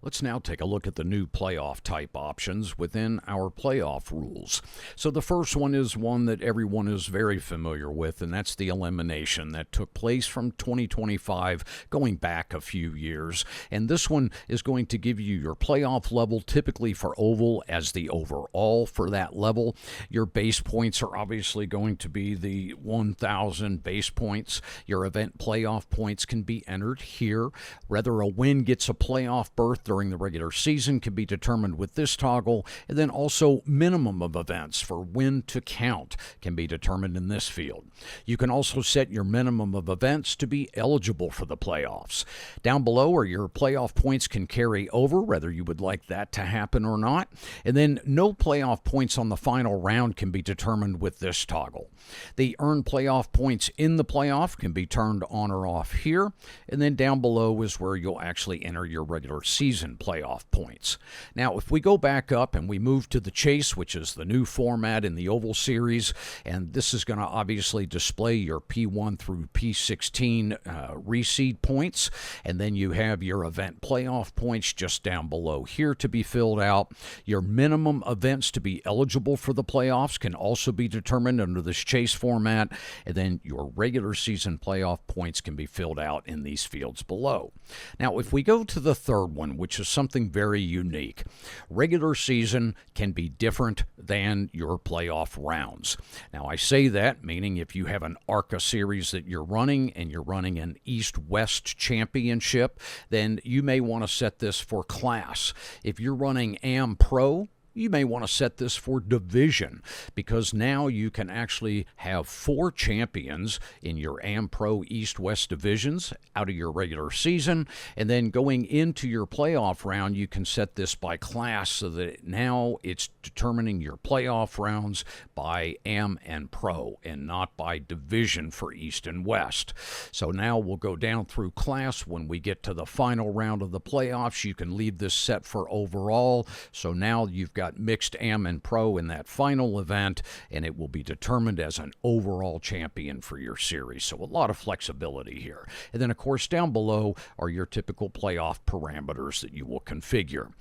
Let's now take a look at the new playoff type options within our playoff rules. So the first one is one that everyone is very familiar with, and that's the elimination that took place from 2025 going back a few years. And this one is going to give you your playoff level, typically for oval as the overall for that level. Your base points are obviously going to be the 1,000 base points. Your event playoff points can be entered here. Whether a win gets a playoff berth during the regular season can be determined with this toggle, and then also minimum of events for win to count can be determined in this field. You can also set your minimum of events to be eligible for the playoffs. Down below are your playoff points can carry over, whether you would like that to happen or not, and then no playoff points on the final round can be determined with this toggle. The earned playoff points in the playoff can be turned on or off here, and then down below is where you'll actually enter your regular season playoff points. Now, if we go back up and we move to the chase, which is the new format in the Oval Series, and this is going to obviously display your P1 through P16 reseed points, and then you have your event playoff points just down below here to be filled out. Your minimum events to be eligible for the playoffs can also be determined under this chase format, and then your regular season playoff points can be filled out in these fields below. Now, if we go to the third one, which is something very unique, regular season can be different than your playoff rounds. Now, I say that meaning if you have an ARCA series that you're running and you're running an East-West championship, then you may want to set this for class. If you're running AM Pro, you may want to set this for division, because now you can actually have 4 champions in your AM Pro East-West divisions out of your regular season, and then going into your playoff round, you can set this by class so that now it's determining your playoff rounds by AM and Pro and not by division for East and West. So now we'll go down through class. When we get to the final round of the playoffs, you can leave this set for overall. So now you've got mixed AM and Pro in that final event, and it will be determined as an overall champion for your series. So a lot of flexibility here. And then, of course, down below are your typical playoff parameters that you will configure.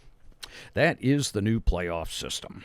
That is the new playoff system.